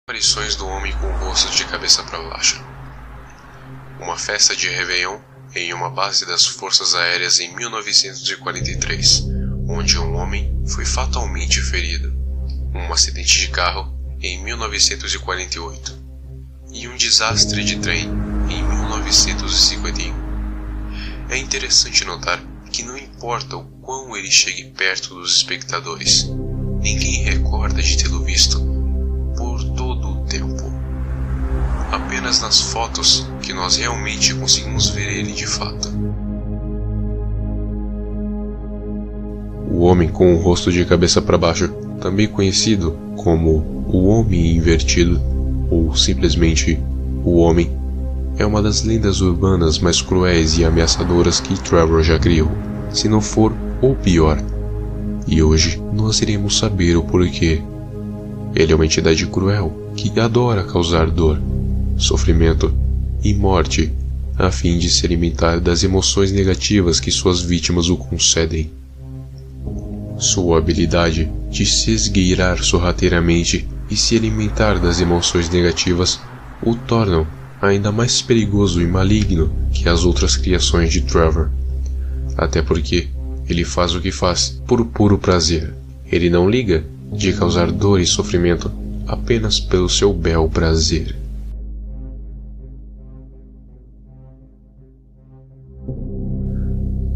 Aparições do homem com o rosto de cabeça para baixo. Uma festa de Réveillon em uma base das Forças Aéreas em 1943, onde um homem foi fatalmente ferido. Um acidente de carro em 1948 e um desastre de trem em 1951. É interessante notar que não importa o quão ele chegue perto dos espectadores, ninguém recorda de tê-lo visto por todo o tempo. Apenas nas fotos que nós realmente conseguimos ver ele de fato. O homem com o rosto de cabeça para baixo, também conhecido como o Homem Invertido ou simplesmente o Homem, é uma das lendas urbanas mais cruéis e ameaçadoras que Trevor já criou, se não for o pior. E hoje nós iremos saber o porquê. Ele é uma entidade cruel que adora causar dor, sofrimento e morte, a fim de se alimentar das emoções negativas que suas vítimas o concedem. Sua habilidade de se esgueirar sorrateiramente e se alimentar das emoções negativas o tornam ainda mais perigoso e maligno que as outras criações de Trevor. Até porque ele faz o que faz por puro prazer. Ele não liga de causar dor e sofrimento apenas pelo seu bel prazer.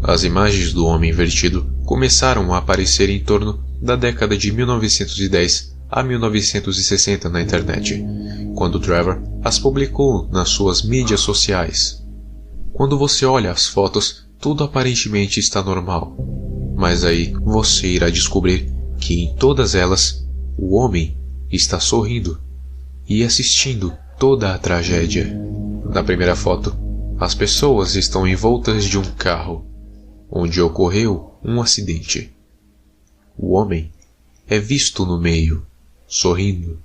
As imagens do Homem Invertido começaram a aparecer em torno da década de 1910 a 1960 na internet, quando Trevor as publicou nas suas mídias sociais. Quando você olha as fotos, tudo aparentemente está normal, mas aí você irá descobrir que em todas elas, o homem está sorrindo e assistindo toda a tragédia. Na primeira foto, as pessoas estão envoltas de um carro, onde ocorreu um acidente. O homem é visto no meio, sorrindo.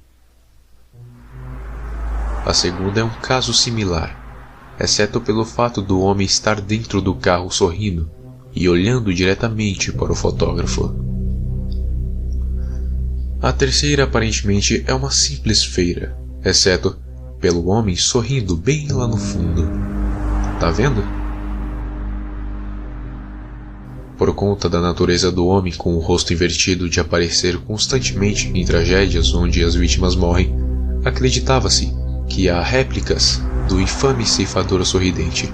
A segunda é um caso similar, exceto pelo fato do homem estar dentro do carro sorrindo e olhando diretamente para o fotógrafo. A terceira aparentemente é uma simples feira, exceto pelo homem sorrindo bem lá no fundo. Tá vendo? Por conta da natureza do homem com o rosto invertido de aparecer constantemente em tragédias onde as vítimas morrem, acreditava-se que há réplicas do infame ceifador sorridente.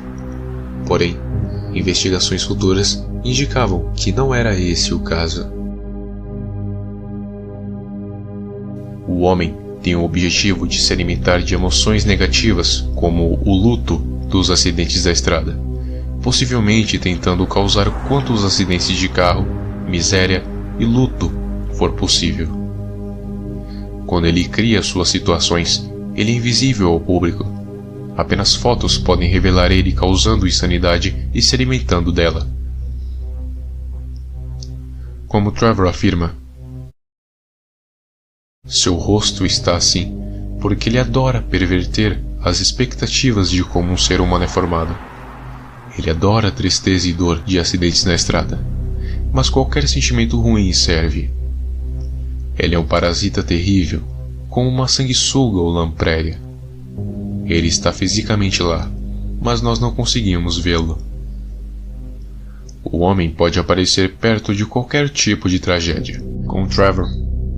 Porém, investigações futuras indicavam que não era esse o caso. O homem tem o objetivo de se alimentar de emoções negativas, como o luto dos acidentes da estrada, possivelmente tentando causar quantos acidentes de carro, miséria e luto for possível. Quando ele cria suas situações, ele é invisível ao público. Apenas fotos podem revelar ele causando insanidade e se alimentando dela. Como Trevor afirma, seu rosto está assim porque ele adora perverter as expectativas de como um ser humano é formado. Ele adora a tristeza e dor de acidentes na estrada, mas qualquer sentimento ruim serve. Ele é um parasita terrível, como uma sanguessuga ou lampreia. Ele está fisicamente lá, mas nós não conseguimos vê-lo. O homem pode aparecer perto de qualquer tipo de tragédia, com Trevor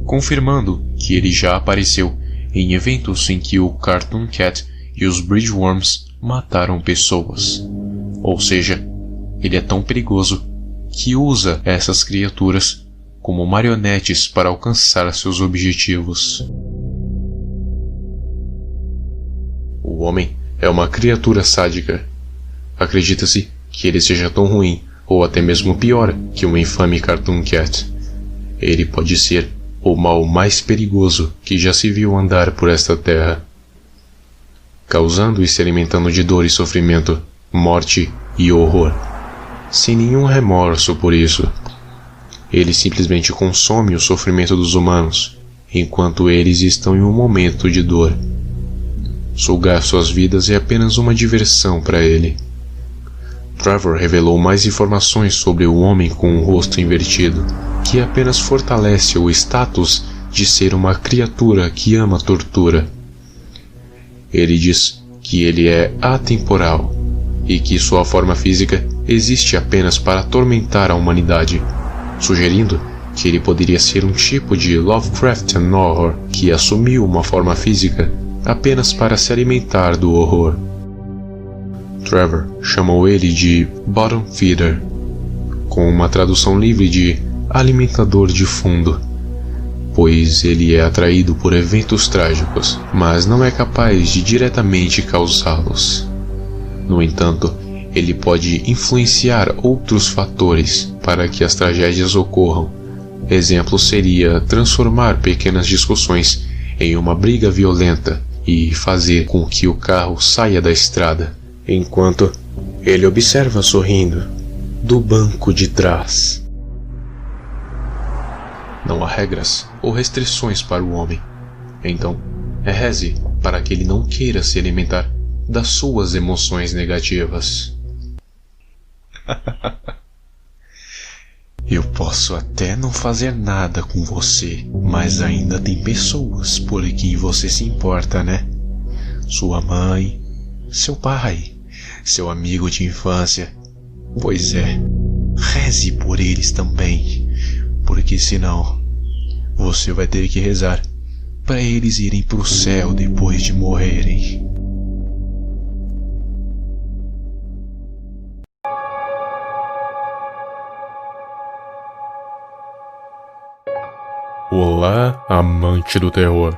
confirmando que ele já apareceu em eventos em que o Cartoon Cat e os Bridgeworms mataram pessoas. Ou seja, ele é tão perigoso que usa essas criaturas como marionetes para alcançar seus objetivos. O homem é uma criatura sádica. Acredita-se que ele seja tão ruim, ou até mesmo pior, que um infame Cartoon Cat. Ele pode ser o mal mais perigoso que já se viu andar por esta terra, causando e se alimentando de dor e sofrimento, morte e horror, sem nenhum remorso por isso. Ele simplesmente consome o sofrimento dos humanos, enquanto eles estão em um momento de dor. Sugar suas vidas é apenas uma diversão para ele. Trevor revelou mais informações sobre o homem com o rosto invertido, que apenas fortalece o status de ser uma criatura que ama tortura. Ele diz que ele é atemporal e que sua forma física existe apenas para atormentar a humanidade, sugerindo que ele poderia ser um tipo de Lovecraftian horror que assumiu uma forma física apenas para se alimentar do horror. Trevor chamou ele de Bottom Feeder, com uma tradução livre de alimentador de fundo, pois ele é atraído por eventos trágicos, mas não é capaz de diretamente causá-los. No entanto, ele pode influenciar outros fatores para que as tragédias ocorram. Exemplo seria transformar pequenas discussões em uma briga violenta e fazer com que o carro saia da estrada, enquanto ele observa sorrindo do banco de trás. Não há regras ou restrições para o homem, então reze para que ele não queira se alimentar das suas emoções negativas. Eu posso até não fazer nada com você, mas ainda tem pessoas por quem você se importa, né? Sua mãe, seu pai, seu amigo de infância. Pois é, reze por eles também, porque senão você vai ter que rezar para eles irem pro céu depois de morrerem. Olá, amante do terror.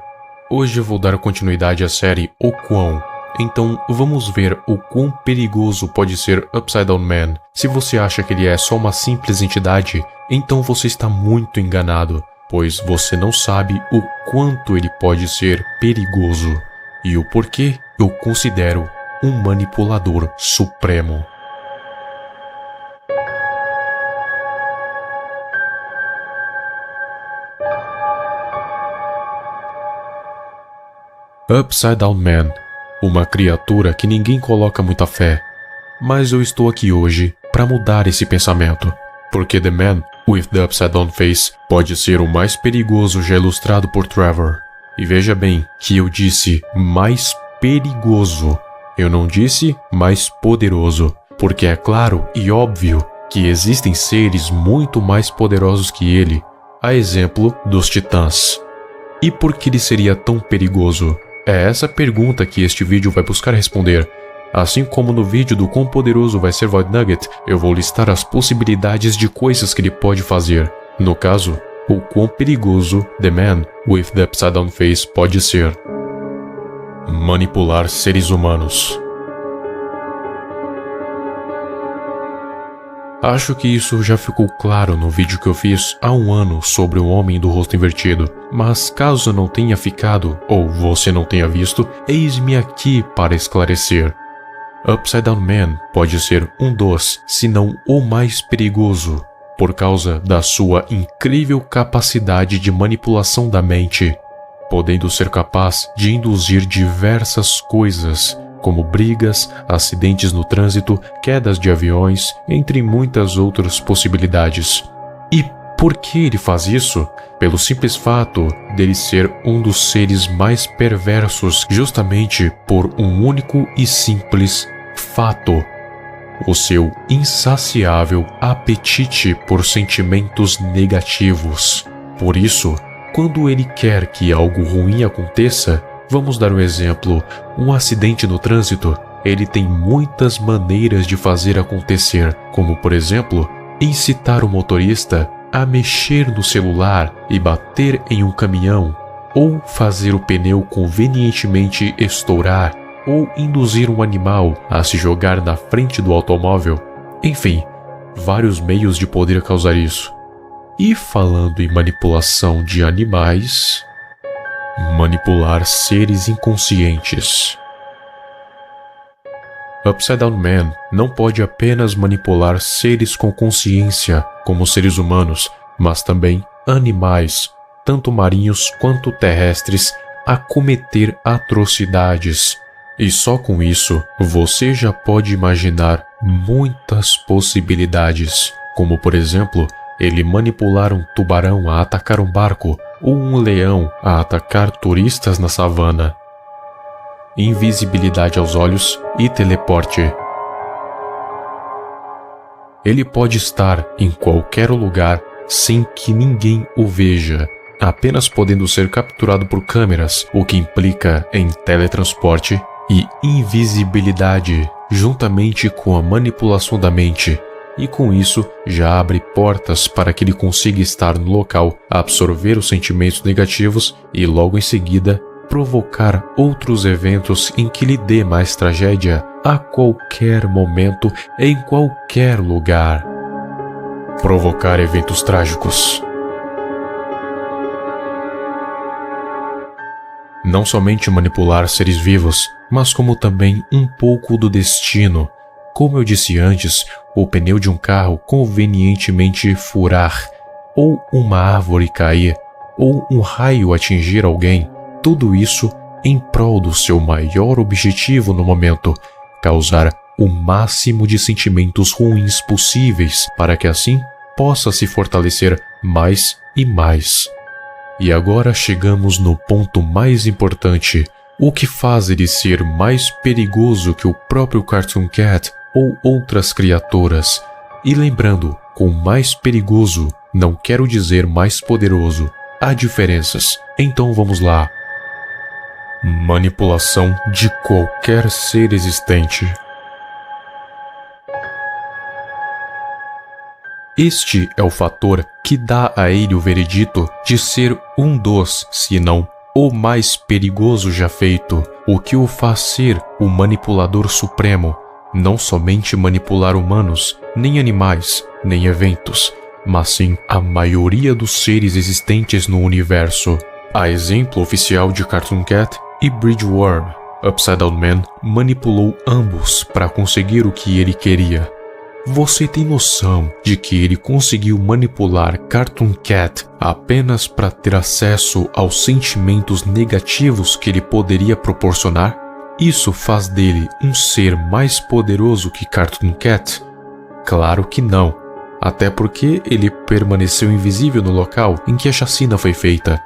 Hoje eu vou dar continuidade à série O Quão. Então vamos ver o quão perigoso pode ser Upside Down Man. Se você acha que ele é só uma simples entidade, então você está muito enganado, pois você não sabe o quanto ele pode ser perigoso e o porquê eu considero um manipulador supremo. Upside Down Man, uma criatura que ninguém coloca muita fé, mas eu estou aqui hoje para mudar esse pensamento, porque The Man with the Upside Down Face pode ser o mais perigoso já ilustrado por Trevor. E veja bem que eu disse mais perigoso, eu não disse mais poderoso, porque é claro e óbvio que existem seres muito mais poderosos que ele, a exemplo dos Titãs. E por que ele seria tão perigoso? É essa pergunta que este vídeo vai buscar responder. Assim como no vídeo do quão poderoso vai ser Void Nugget, eu vou listar as possibilidades de coisas que ele pode fazer. No caso, o quão perigoso The Man with the Upside Down Face pode ser. Manipular seres humanos. Acho que isso já ficou claro no vídeo que eu fiz há um ano sobre o Homem do Rosto Invertido, mas caso não tenha ficado, ou você não tenha visto, eis-me aqui para esclarecer. Upside Down Man pode ser um dos, se não o mais perigoso, por causa da sua incrível capacidade de manipulação da mente, podendo ser capaz de induzir diversas coisas, como brigas, acidentes no trânsito, quedas de aviões, entre muitas outras possibilidades. E por que ele faz isso? Pelo simples fato dele ser um dos seres mais perversos, justamente por um único e simples fato: o seu insaciável apetite por sentimentos negativos. Por isso, quando ele quer que algo ruim aconteça, vamos dar um exemplo, um acidente no trânsito, ele tem muitas maneiras de fazer acontecer, como por exemplo, incitar o motorista a mexer no celular e bater em um caminhão, ou fazer o pneu convenientemente estourar, ou induzir um animal a se jogar na frente do automóvel. Enfim, vários meios de poder causar isso. E falando em manipulação de animais, manipular seres inconscientes. Upside Down Man não pode apenas manipular seres com consciência, como seres humanos, mas também animais, tanto marinhos quanto terrestres, a cometer atrocidades. E só com isso, você já pode imaginar muitas possibilidades, como por exemplo, ele manipular um tubarão a atacar um barco, ou um leão a atacar turistas na savana. Invisibilidade aos olhos e teleporte. Ele pode estar em qualquer lugar sem que ninguém o veja, apenas podendo ser capturado por câmeras, o que implica em teletransporte e invisibilidade, juntamente com a manipulação da mente, e com isso já abre portas para que ele consiga estar no local, absorver os sentimentos negativos e logo em seguida provocar outros eventos em que lhe dê mais tragédia a qualquer momento, em qualquer lugar. Provocar eventos trágicos. Não somente manipular seres vivos, mas como também um pouco do destino. Como eu disse antes, o pneu de um carro convenientemente furar, ou uma árvore cair, ou um raio atingir alguém, tudo isso em prol do seu maior objetivo no momento, causar o máximo de sentimentos ruins possíveis para que assim possa se fortalecer mais e mais. E agora chegamos no ponto mais importante, o que faz ele ser mais perigoso que o próprio Cartoon Cat ou outras criaturas. E lembrando, com mais perigoso, não quero dizer mais poderoso. Há diferenças, então vamos lá. Manipulação de qualquer ser existente. Este é o fator que dá a ele o veredito de ser um dos, se não o mais perigoso já feito, o que o faz ser o manipulador supremo, não somente manipular humanos, nem animais, nem eventos, mas sim a maioria dos seres existentes no universo. A exemplo oficial de Cartoon Cat e Bridgeworm, Upside Down Man manipulou ambos para conseguir o que ele queria. Você tem noção de que ele conseguiu manipular Cartoon Cat apenas para ter acesso aos sentimentos negativos que ele poderia proporcionar? Isso faz dele um ser mais poderoso que Cartoon Cat? Claro que não, até porque ele permaneceu invisível no local em que a chacina foi feita.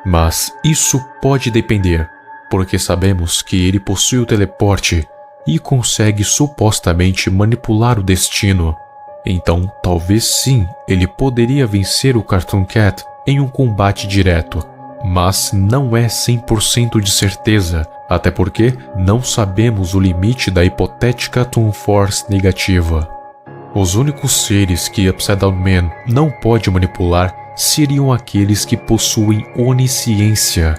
Mas isso pode depender, porque sabemos que ele possui o teleporte e consegue supostamente manipular o destino. Então, talvez sim, ele poderia vencer o Cartoon Cat em um combate direto, mas não é 100% de certeza, até porque não sabemos o limite da hipotética Toon Force negativa. Os únicos seres que Upside Down Man não pode manipular seriam aqueles que possuem onisciência.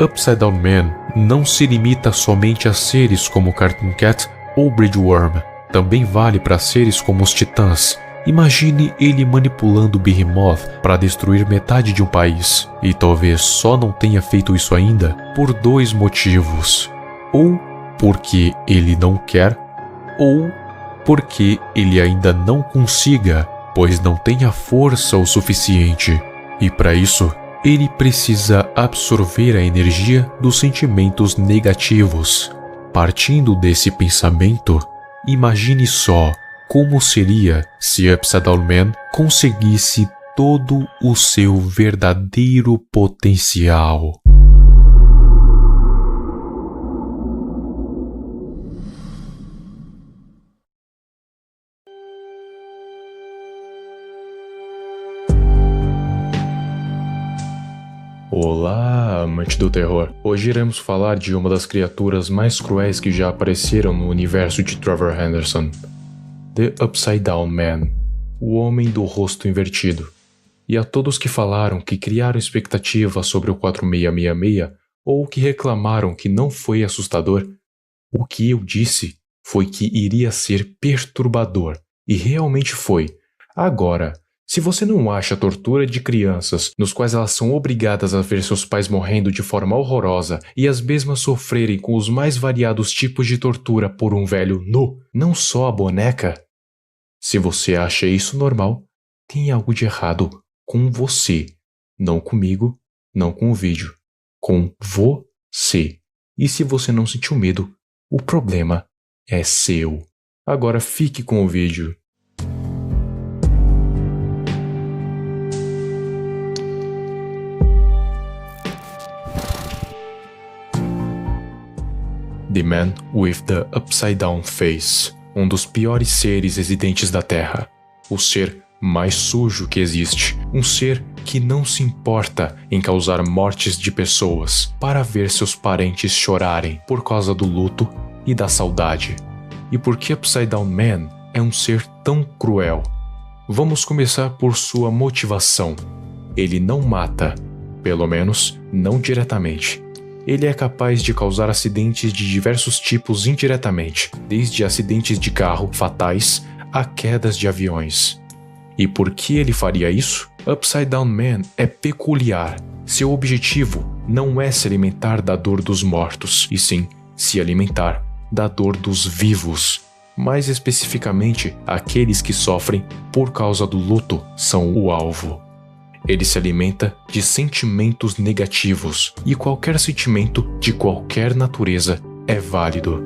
Upside Down Man não se limita somente a seres como Cartoon Cat ou Bridgeworm, também vale para seres como os Titãs. Imagine ele manipulando Behemoth para destruir metade de um país, e talvez só não tenha feito isso ainda por dois motivos: ou porque ele não quer, ou porque ele ainda não consiga, pois não tem a força o suficiente, e para isso ele precisa absorver a energia dos sentimentos negativos. Partindo desse pensamento, imagine só como seria se Upside Down Man conseguisse todo o seu verdadeiro potencial. Olá, amante do terror! Hoje iremos falar de uma das criaturas mais cruéis que já apareceram no universo de Trevor Henderson. The Upside Down Man, o homem do rosto invertido. E a todos que falaram que criaram expectativa sobre o 4666 ou que reclamaram que não foi assustador, o que eu disse foi que iria ser perturbador, e realmente foi. Agora, se você não acha a tortura de crianças, nos quais elas são obrigadas a ver seus pais morrendo de forma horrorosa e as mesmas sofrerem com os mais variados tipos de tortura por um velho nu, não só a boneca, se você acha isso normal, tem algo de errado com você. Não comigo, não com o vídeo. Com você. E se você não sentiu medo, o problema é seu. Agora fique com o vídeo. The Man with the Upside Down Face, um dos piores seres residentes da Terra. O ser mais sujo que existe, um ser que não se importa em causar mortes de pessoas para ver seus parentes chorarem por causa do luto e da saudade. E por que Upside Down Man é um ser tão cruel? Vamos começar por sua motivação. Ele não mata, pelo menos não diretamente. Ele é capaz de causar acidentes de diversos tipos indiretamente, desde acidentes de carro fatais a quedas de aviões. E por que ele faria isso? Upside Down Man é peculiar. Seu objetivo não é se alimentar da dor dos mortos, e sim se alimentar da dor dos vivos. Mais especificamente, aqueles que sofrem por causa do luto são o alvo. Ele se alimenta de sentimentos negativos, e qualquer sentimento de qualquer natureza é válido.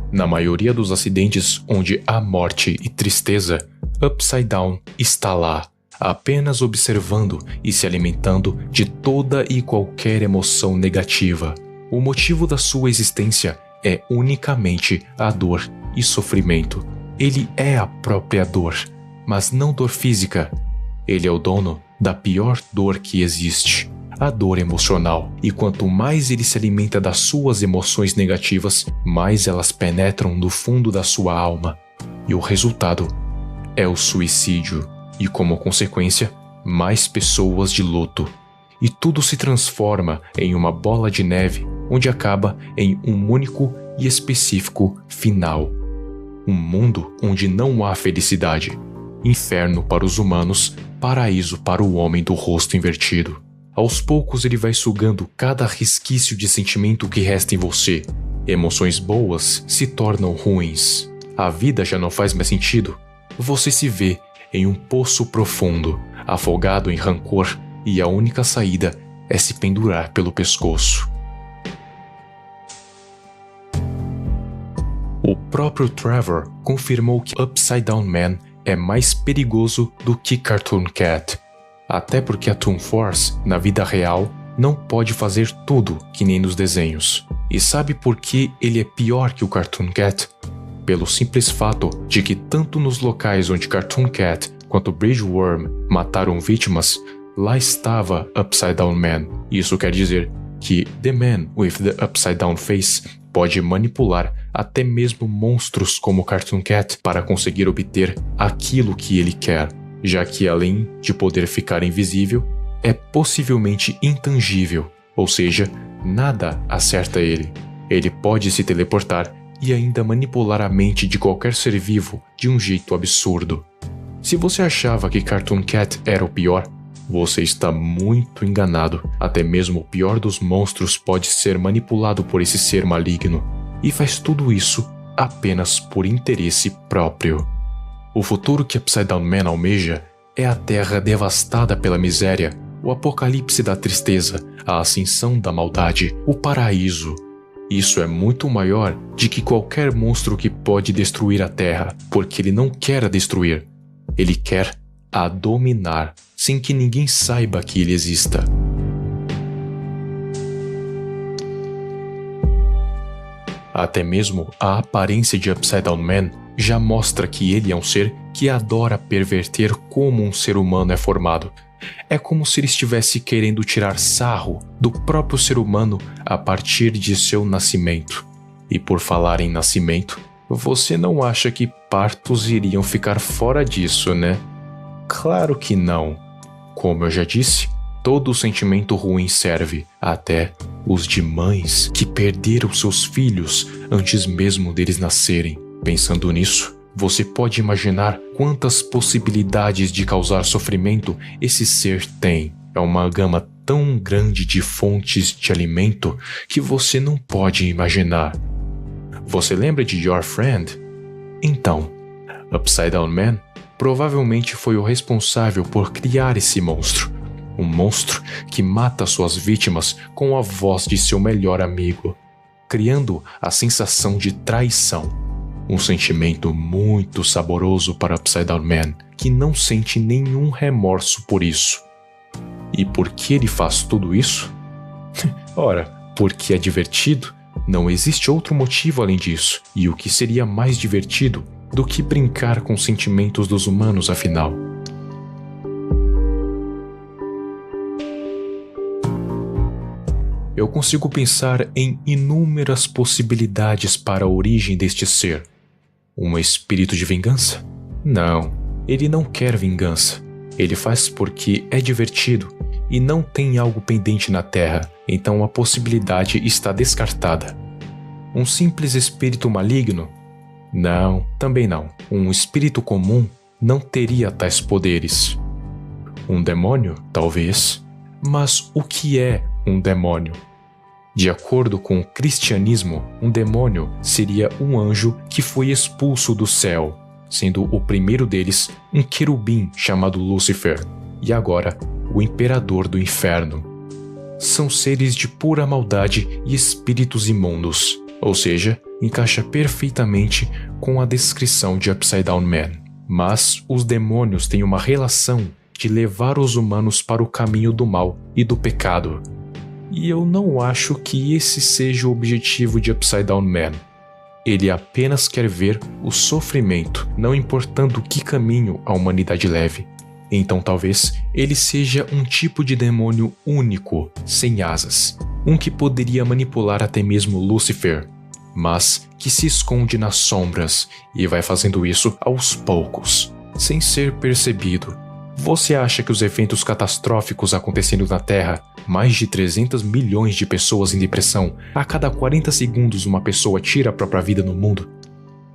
Na maioria dos acidentes onde há morte e tristeza, Upside Down está lá, apenas observando e se alimentando de toda e qualquer emoção negativa. O motivo da sua existência é unicamente a dor e sofrimento. Ele é a própria dor, mas não dor física. Ele é o dono da pior dor que existe, a dor emocional. E quanto mais ele se alimenta das suas emoções negativas, mais elas penetram no fundo da sua alma. E o resultado é o suicídio. E como consequência, mais pessoas de luto. E tudo se transforma em uma bola de neve, onde acaba em um único e específico final. Um mundo onde não há felicidade. Inferno para os humanos, paraíso para o homem do rosto invertido. Aos poucos ele vai sugando cada resquício de sentimento que resta em você. Emoções boas se tornam ruins. A vida já não faz mais sentido. Você se vê em um poço profundo, afogado em rancor, e a única saída é se pendurar pelo pescoço. O próprio Trevor confirmou que Upside Down Man é mais perigoso do que Cartoon Cat. Até porque a Toon Force, na vida real, não pode fazer tudo que nem nos desenhos. E sabe por que ele é pior que o Cartoon Cat? Pelo simples fato de que tanto nos locais onde Cartoon Cat quanto Bridgeworm mataram vítimas, lá estava Upside Down Man. Isso quer dizer que The Man with the Upside Down Face pode manipular até mesmo monstros como Cartoon Cat para conseguir obter aquilo que ele quer, já que além de poder ficar invisível, é possivelmente intangível, ou seja, nada acerta ele. Ele pode se teleportar e ainda manipular a mente de qualquer ser vivo de um jeito absurdo. Se você achava que Cartoon Cat era o pior, você está muito enganado. Até mesmo o pior dos monstros pode ser manipulado por esse ser maligno, e faz tudo isso apenas por interesse próprio. O futuro que Upside Down Man almeja é a Terra devastada pela miséria, o apocalipse da tristeza, a ascensão da maldade, o paraíso. Isso é muito maior de que qualquer monstro que pode destruir a Terra, porque ele não quer a destruir. Ele quer a dominar, sem que ninguém saiba que ele exista. Até mesmo a aparência de Upside Down Man já mostra que ele é um ser que adora perverter como um ser humano é formado. É como se ele estivesse querendo tirar sarro do próprio ser humano a partir de seu nascimento. E por falar em nascimento, você não acha que partos iriam ficar fora disso, né? Claro que não. Como eu já disse, todo sentimento ruim serve, até os de mães que perderam seus filhos antes mesmo deles nascerem. Pensando nisso, você pode imaginar quantas possibilidades de causar sofrimento esse ser tem. É uma gama tão grande de fontes de alimento que você não pode imaginar. Você lembra de Your Friend? Então, Upside Down Man provavelmente foi o responsável por criar esse monstro. Um monstro que mata suas vítimas com a voz de seu melhor amigo, criando a sensação de traição. Um sentimento muito saboroso para Upside Down Man, que não sente nenhum remorso por isso. E por que ele faz tudo isso? Ora, porque é divertido. Não existe outro motivo além disso. E o que seria mais divertido do que brincar com os sentimentos dos humanos, afinal? Eu consigo pensar em inúmeras possibilidades para a origem deste ser. Um espírito de vingança? Não, ele não quer vingança. Ele faz porque é divertido e não tem algo pendente na Terra, então a possibilidade está descartada. Um simples espírito maligno? Não, também não. Um espírito comum não teria tais poderes. Um demônio? Talvez. Mas o que é um demônio? De acordo com o cristianismo, um demônio seria um anjo que foi expulso do céu, sendo o primeiro deles um querubim chamado Lúcifer, e agora o imperador do inferno. São seres de pura maldade e espíritos imundos, ou seja, encaixa perfeitamente com a descrição de Upside Down Man. Mas os demônios têm uma relação de levar os humanos para o caminho do mal e do pecado. E eu não acho que esse seja o objetivo de Upside Down Man. Ele apenas quer ver o sofrimento, não importando que caminho a humanidade leve. Então talvez ele seja um tipo de demônio único, sem asas. Um que poderia manipular até mesmo Lúcifer, mas que se esconde nas sombras e vai fazendo isso aos poucos, sem ser percebido. Você acha que os eventos catastróficos acontecendo na Terra, mais de 300 milhões de pessoas em depressão, a cada 40 segundos uma pessoa tira a própria vida no mundo?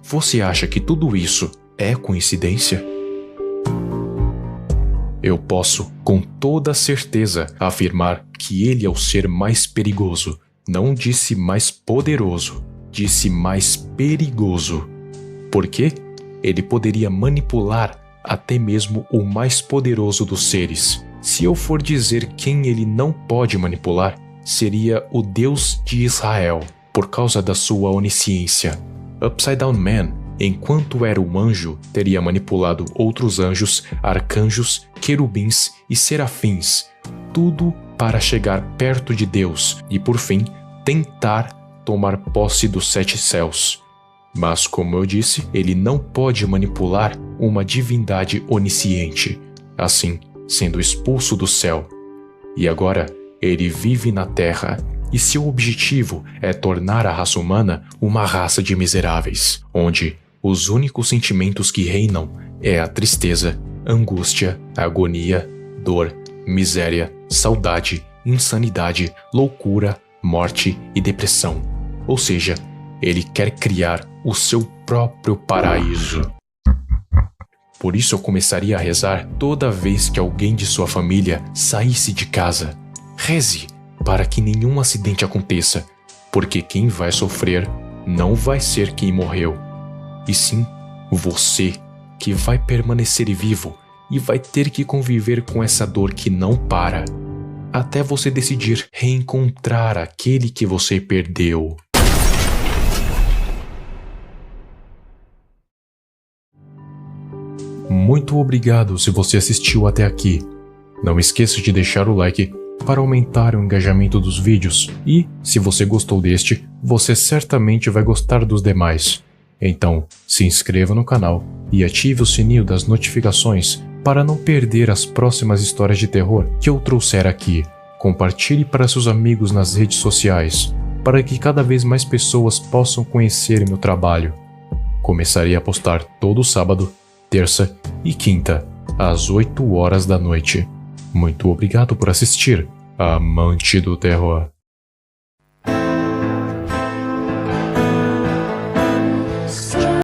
Você acha que tudo isso é coincidência? Eu posso, com toda certeza, afirmar que ele é o ser mais perigoso. Não disse mais poderoso, disse mais perigoso. Por quê? Ele poderia manipular até mesmo o mais poderoso dos seres. Se eu for dizer quem ele não pode manipular, seria o Deus de Israel, por causa da sua onisciência. Upside Down Man, enquanto era um anjo, teria manipulado outros anjos, arcanjos, querubins e serafins, tudo para chegar perto de Deus e, por fim, tentar tomar posse dos 7 céus. Mas, como eu disse, ele não pode manipular uma divindade onisciente, assim, sendo expulso do céu. E agora, ele vive na Terra, e seu objetivo é tornar a raça humana uma raça de miseráveis, onde os únicos sentimentos que reinam é a tristeza, angústia, agonia, dor, miséria, saudade, insanidade, loucura, morte e depressão. Ou seja, ele quer criar o seu próprio paraíso. Por isso eu começaria a rezar toda vez que alguém de sua família saísse de casa. Reze para que nenhum acidente aconteça, porque quem vai sofrer não vai ser quem morreu, e sim você, que vai permanecer vivo e vai ter que conviver com essa dor que não para, até você decidir reencontrar aquele que você perdeu. Muito obrigado se você assistiu até aqui. Não esqueça de deixar o like para aumentar o engajamento dos vídeos e, se você gostou deste, você certamente vai gostar dos demais. Então, se inscreva no canal e ative o sininho das notificações para não perder as próximas histórias de terror que eu trouxer aqui. Compartilhe para seus amigos nas redes sociais, para que cada vez mais pessoas possam conhecer meu trabalho. Começarei a postar todo sábado, terça e quinta, às 8 horas da noite. Muito obrigado por assistir, amante do terror.